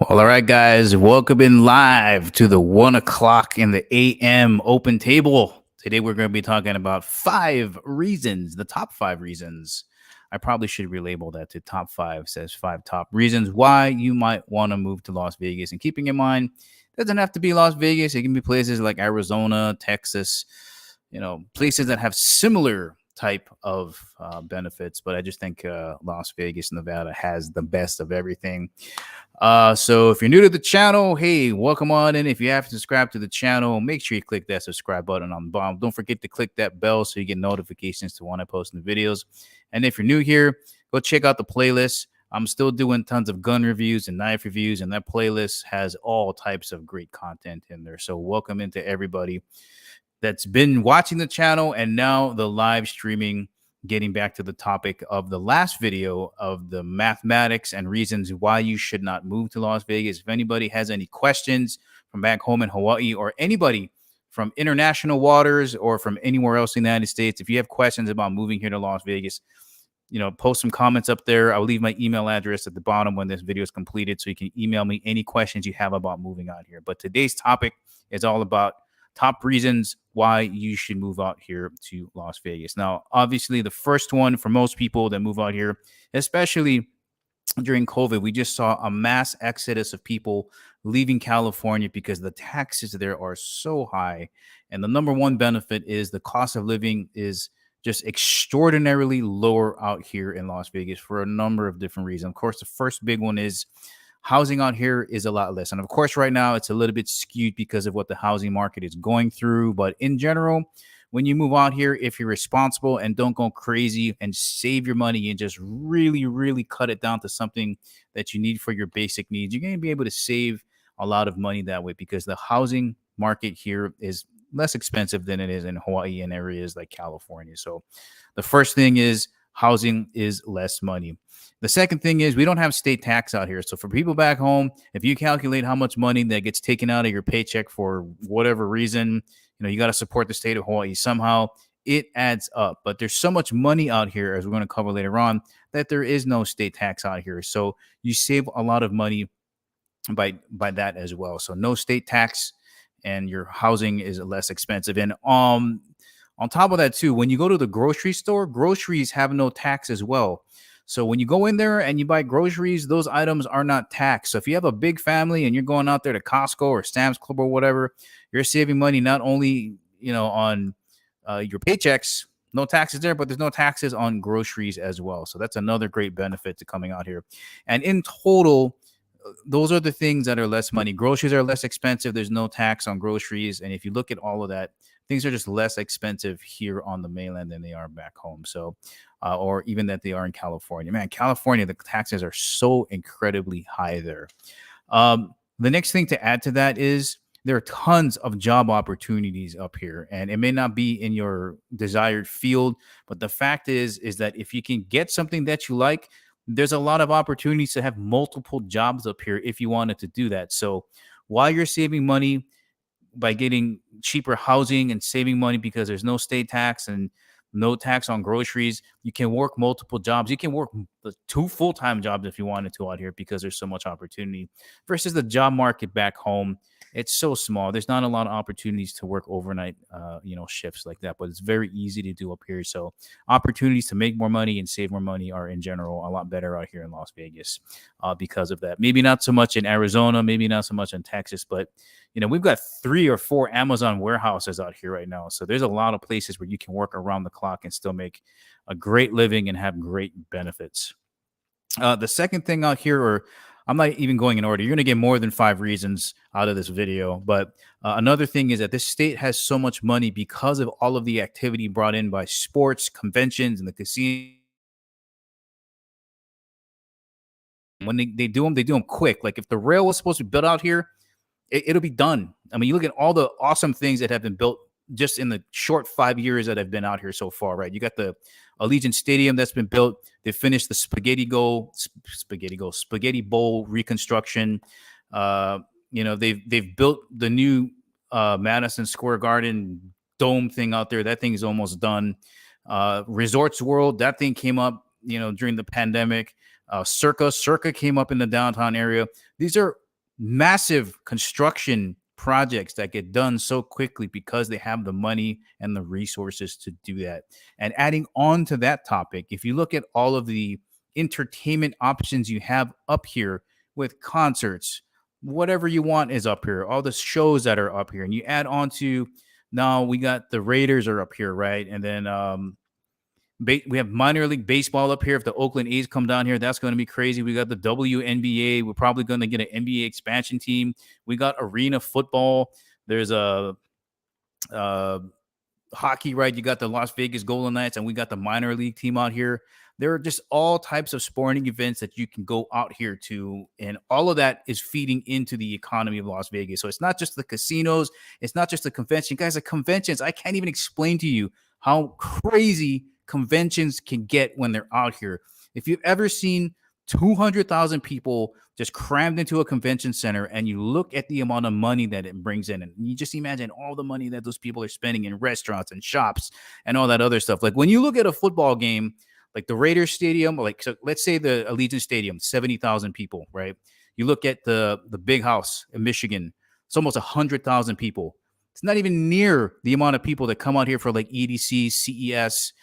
Well, all right, guys, welcome in live to the 1 o'clock in the AM open table. Today, we're going to be talking about 5 reasons, the top 5 reasons. I probably should relabel that to top five, says 5 top reasons why you might want to move to Las Vegas. And keeping in mind, it doesn't have to be Las Vegas, it can be places like Arizona, Texas, places that have similar type of benefits. But I just think Las Vegas, Nevada has the best of everything. So if you're new to the channel, hey, welcome on in. If you haven't subscribed to the channel, make sure you click that subscribe button on the bottom. Don't forget to click that bell so you get notifications to when I post new videos. And if you're new here, go check out the playlist. I'm still doing tons of gun reviews and knife reviews, and that playlist has all types of great content in there. So welcome into everybody that's been watching the channel and now the live streaming. Getting back to the topic of the last video of the mathematics and reasons why you should not move to Las Vegas. If anybody has any questions from back home in Hawaii, or anybody from international waters or from anywhere else in the United States, if you have questions about moving here to Las Vegas, post some comments up there. I'll leave my email address at the bottom when this video is completed, so you can email me any questions you have about moving out here. But today's topic is all about top reasons why you should move out here to Las Vegas. Now, obviously, the first one for most people that move out here, especially during COVID, we just saw a mass exodus of people leaving California because the taxes there are so high. And the number one benefit is the cost of living is just extraordinarily lower out here in Las Vegas for a number of different reasons. Of course, the first big one is housing out here is a lot less. And of course, right now it's a little bit skewed because of what the housing market is going through. But in general, when you move out here, if you're responsible and don't go crazy and save your money and just really, really cut it down to something that you need for your basic needs, you're going to be able to save a lot of money that way because the housing market here is less expensive than it is in Hawaii and areas like California. So the first thing is housing is less money. The second thing is we don't have state tax out here. So for people back home, if you calculate how much money that gets taken out of your paycheck for whatever reason, you got to support the state of Hawaii somehow, it adds up. But there's so much money out here, as we're going to cover later on, that there is no state tax out here. So you save a lot of money by that as well. So no state tax, and your housing is less expensive. And on top of that too, when you go to the grocery store, groceries have no tax as well. So when you go in there and you buy groceries, those items are not taxed. So if you have a big family and you're going out there to Costco or Sam's Club or whatever, you're saving money not only on your paychecks, no taxes there, but there's no taxes on groceries as well. So that's another great benefit to coming out here. And in total, those are the things that are less money. Groceries are less expensive. There's no tax on groceries. And if you look at all of that, things are just less expensive here on the mainland than they are back home. So, or even that they are in California. Man, California, the taxes are so incredibly high there. The next thing to add to that is there are tons of job opportunities up here, and it may not be in your desired field, but the fact is that if you can get something that you like, there's a lot of opportunities to have multiple jobs up here if you wanted to do that. So while you're saving money by getting cheaper housing and saving money because there's no state tax and no tax on groceries, you can work multiple jobs. You can work 2 full-time jobs if you wanted to out here because there's so much opportunity versus the job market back home. It's so small. There's not a lot of opportunities to work overnight, shifts like that, but it's very easy to do up here. So opportunities to make more money and save more money are in general a lot better out here in Las Vegas because of that. Maybe not so much in Arizona, maybe not so much in Texas, but we've got 3 or 4 Amazon warehouses out here right now. So there's a lot of places where you can work around the clock and still make a great living and have great benefits. The second thing out here, or I'm not even going in order. You're going to get more than 5 reasons out of this video. But another thing is that this state has so much money because of all of the activity brought in by sports, conventions, and the casino. When they do them quick. Like if the rail was supposed to be built out here, it'll be done. I mean, you look at all the awesome things that have been built just in the short 5 years that I've been out here so far, right? You got the Allegiant Stadium that's been built. They finished the Spaghetti Bowl reconstruction. They've built the new Madison Square Garden dome thing out there. That thing is almost done. Resorts World, that thing came up, during the pandemic. Circa came up in the downtown area. These are massive construction projects that get done so quickly because they have the money and the resources to do that. And adding on to that topic, if you look at all of the entertainment options you have up here with concerts, whatever you want is up here, all the shows that are up here, and you add on to now we got the Raiders are up here, right? And then we have minor league baseball up here. If the Oakland A's come down here, that's going to be crazy. We got the WNBA. We're probably going to get an NBA expansion team. We got arena football. There's a hockey, right? You got the Las Vegas Golden Knights, and we got the minor league team out here. There are just all types of sporting events that you can go out here to, and all of that is feeding into the economy of Las Vegas. So it's not just the casinos, it's not just the convention. Guys, the conventions, I can't even explain to you how crazy conventions can get when they're out here. If you've ever seen 200,000 people just crammed into a convention center and you look at the amount of money that it brings in, and you just imagine all the money that those people are spending in restaurants and shops and all that other stuff. Like when you look at a football game, like the Raiders Stadium, like so let's say the Allegiant Stadium, 70,000 people, right? You look at the Big House in Michigan, it's almost 100,000 people. It's not even near the amount of people that come out here for like EDC, CES,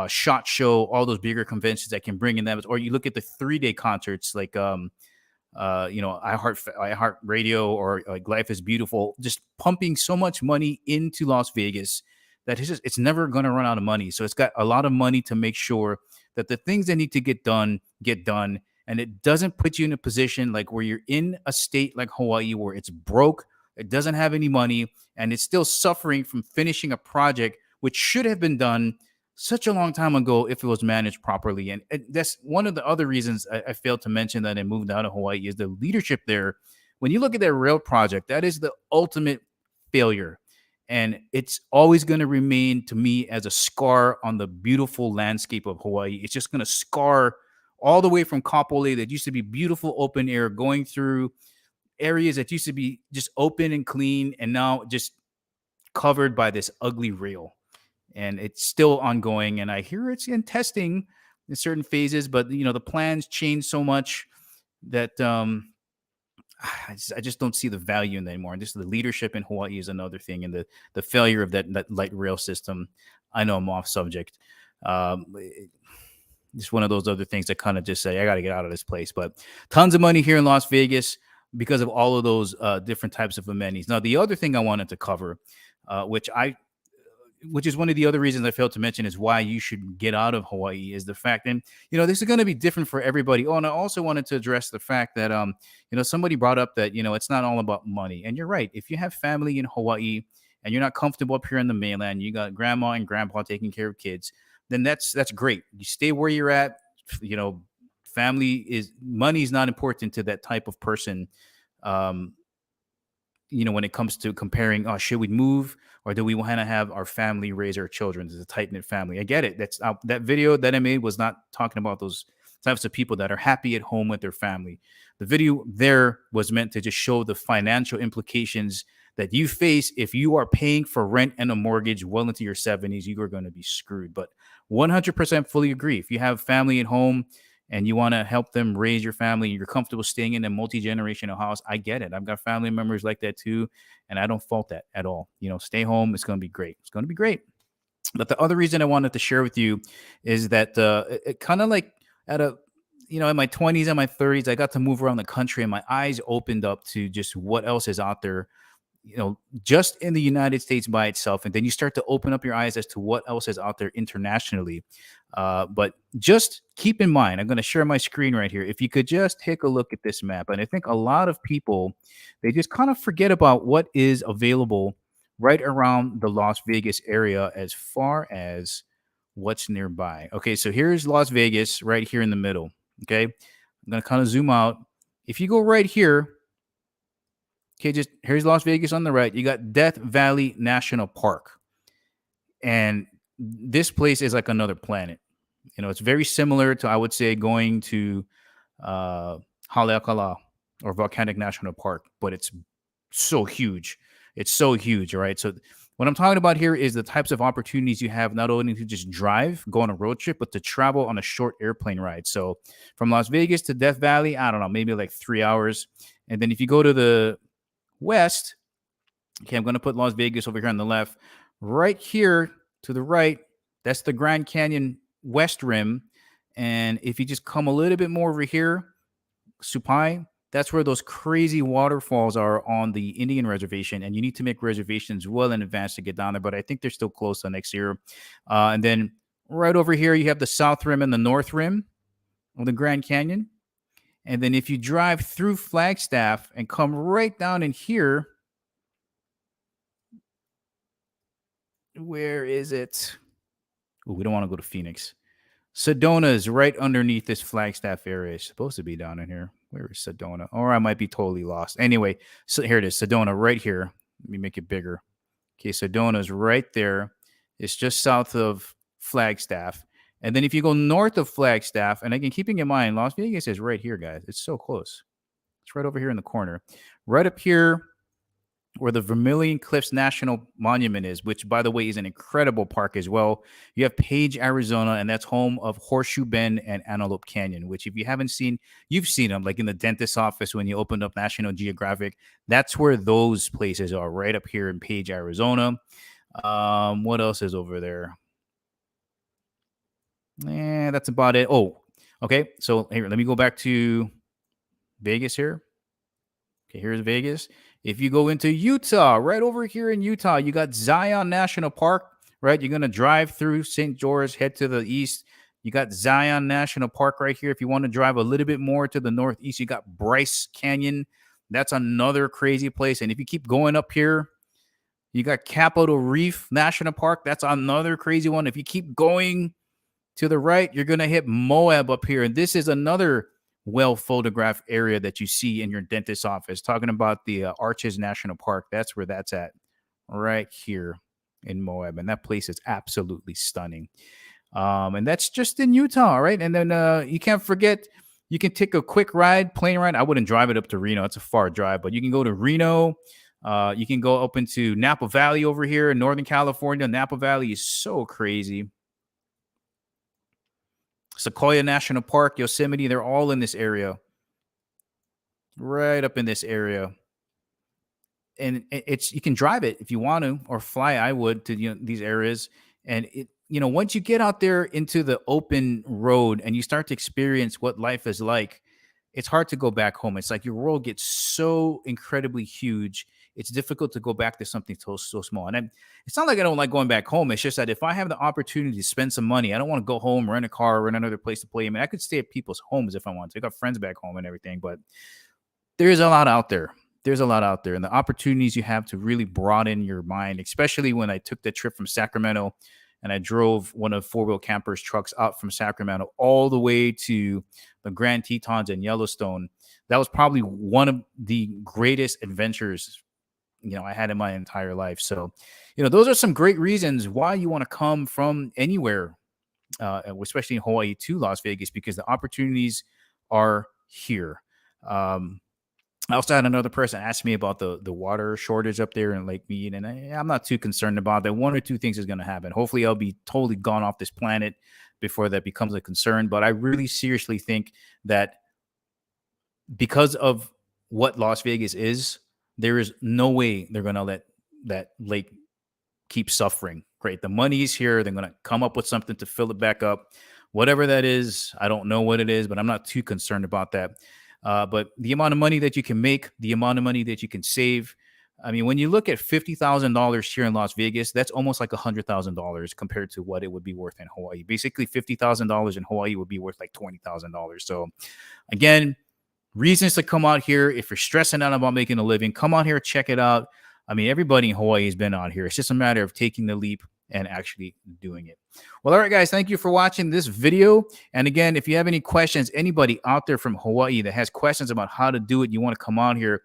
SHOT Show, all those bigger conventions that can bring in them. Or you look at the 3-day concerts like iHeart Radio or like Life is Beautiful, just pumping so much money into Las Vegas that it's never going to run out of money. So it's got a lot of money to make sure that the things that need to get done, and it doesn't put you in a position like where you're in a state like Hawaii where it's broke, it doesn't have any money, and it's still suffering from finishing a project which should have been done such a long time ago if it was managed properly. And that's one of the other reasons I failed to mention that I moved out of Hawaii is the leadership there. When you look at that rail project, that is the ultimate failure. And it's always going to remain to me as a scar on the beautiful landscape of Hawaii. It's just going to scar all the way from Kapolei that used to be beautiful open air, going through areas that used to be just open and clean, and now just covered by this ugly rail. And it's still ongoing. And I hear it's in testing in certain phases, but the plans change so much that I just don't see the value in that anymore. And just the leadership in Hawaii is another thing, and the failure of that light rail system. I know I'm off subject. Just one of those other things that kind of just say I got to get out of this place. But tons of money here in Las Vegas because of all of those different types of amenities. Now, the other thing I wanted to cover, which is one of the other reasons I failed to mention is why you should get out of Hawaii, is the fact, and this is going to be different for everybody. Oh, and I also wanted to address the fact that somebody brought up that it's not all about money, and you're right. If you have family in Hawaii and you're not comfortable up here in the mainland, you got grandma and grandpa taking care of kids, then that's great. You stay where you're at. Money is not important to that type of person. When it comes to comparing, should we move or do we want to have our family raise our children as a tight-knit family? I get it. That's that video that I made was not talking about those types of people that are happy at home with their family. The video there was meant to just show the financial implications that you face if you are paying for rent and a mortgage well into your 70s. You are going to be screwed. But 100% fully agree. If you have family at home and you want to help them raise your family, you're comfortable staying in a multi-generational house, I get it. I've got family members like that too, and I don't fault that at all. Stay home. It's going to be great. It's going to be great. But the other reason I wanted to share with you is that it kind of like in my 20s and my 30s, I got to move around the country, and my eyes opened up to just what else is out there, just in the United States by itself. And then you start to open up your eyes as to what else is out there internationally. But just keep in mind, I'm going to share my screen right here. If you could just take a look at this map. And I think a lot of people, they just kind of forget about what is available right around the Las Vegas area as far as what's nearby. Okay, so here's Las Vegas right here in the middle. Okay, I'm going to kind of zoom out. If you go right here, okay, just here's Las Vegas on the right. You got Death Valley National Park. And this place is like another planet. It's very similar to, I would say, going to Haleakala or Volcanic National Park, but it's so huge. It's so huge, all right? So what I'm talking about here is the types of opportunities you have, not only to just drive, go on a road trip, but to travel on a short airplane ride. So from Las Vegas to Death Valley, I don't know, maybe like 3 hours. And then if you go to the west, okay, I'm going to put Las Vegas over here on the left. Right here to the right, that's the Grand Canyon West Rim. And if you just come a little bit more over here, Supai, that's where those crazy waterfalls are on the Indian reservation. And you need to make reservations well in advance to get down there. But I think they're still closed till next year. And then right over here, you have the South Rim and the North Rim of the Grand Canyon. And then if you drive through Flagstaff and come right down in here, where is it? Ooh, we don't want to go to Phoenix. Sedona is right underneath this Flagstaff area. It's supposed to be down in here. Where is Sedona? Or I might be totally lost. Anyway, so here it is. Sedona right here. Let me make it bigger. Okay, Sedona is right there. It's just south of Flagstaff. And then if you go north of Flagstaff, and again, keeping in mind, Las Vegas is right here, guys. It's so close. It's right over here in the corner. Right up here where the Vermilion Cliffs National Monument is, which, by the way, is an incredible park as well. You have Page, Arizona, and that's home of Horseshoe Bend and Antelope Canyon, which if you haven't seen, you've seen them, like in the dentist's office when you opened up National Geographic. That's where those places are, right up here in Page, Arizona. What else is over there? That's about it. Oh, okay. So here, let me go back to Vegas here. Okay, here's Vegas. If you go into Utah, right over here in Utah, you got Zion National Park, right? You're going to drive through St. George, head to the east. You got Zion National Park right here. If you want to drive a little bit more to the northeast, you got Bryce Canyon. That's another crazy place. And if you keep going up here, you got Capitol Reef National Park. That's another crazy one. If you keep going to the right, you're going to hit Moab up here. And this is another well-photographed area that you see in your dentist's office. Talking about the Arches National Park. That's where that's at, right here in Moab. And that place is absolutely stunning. And that's just in Utah, right? And then you can't forget, you can take a quick ride, plane ride. I wouldn't drive it up to Reno. It's a far drive, but you can go to Reno. You can go up into Napa Valley over here in Northern California. Napa Valley is so crazy. Sequoia National Park, Yosemite, they're all in this area. Right up in this area. And it's, you can drive it if you want to, or fly. I would, to these areas. And it, once you get out there into the open road and you start to experience what life is like, it's hard to go back home. It's like your world gets so incredibly huge. It's difficult to go back to something so small. And it's not like I don't like going back home. It's just that if I have the opportunity to spend some money, I don't want to go home, rent a car, rent another place to play. I mean, I could stay at people's homes if I want to. I got friends back home and everything, but there's a lot out there. There's a lot out there. And the opportunities you have to really broaden your mind, especially when I took the trip from Sacramento and I drove one of Four Wheel Campers trucks out from Sacramento all the way to the Grand Tetons and Yellowstone. That was probably one of the greatest adventures I had in my entire life. So, those are some great reasons why you want to come from anywhere, especially in Hawaii, to Las Vegas, because the opportunities are here. I also had another person ask me about the water shortage up there in Lake Mead, and I'm not too concerned about that. One or two things is going to happen. Hopefully, I'll be totally gone off this planet before that becomes a concern. But I really seriously think that because of what Las Vegas is, there is no way they're going to let that lake keep suffering. Great. The money is here. They're going to come up with something to fill it back up. Whatever that is, I don't know what it is, but I'm not too concerned about that. But the amount of money that you can make, the amount of money that you can save. I mean, when you look at $50,000 here in Las Vegas, that's almost like $100,000 compared to what it would be worth in Hawaii. Basically, $50,000 in Hawaii would be worth like $20,000. So again, reasons to come out here. If you're stressing out about making a living, come out here, check it out. I mean, everybody in Hawaii has been out here. It's just a matter of taking the leap and actually doing it. Well, all right, guys, thank you for watching this video. And again, if you have any questions, anybody out there from Hawaii that has questions about how to do it, you want to come out here,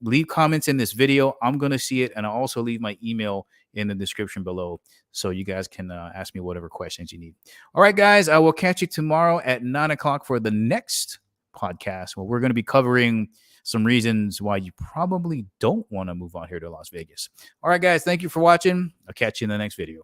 leave comments in this video. I'm going to see it. And I'll also leave my email in the description below so you guys can ask me whatever questions you need. All right, guys, I will catch you tomorrow at 9 o'clock for the next podcast where we're going to be covering some reasons why you probably don't want to move out here to Las Vegas. All right, guys, thank you for watching. I'll catch you in the next video.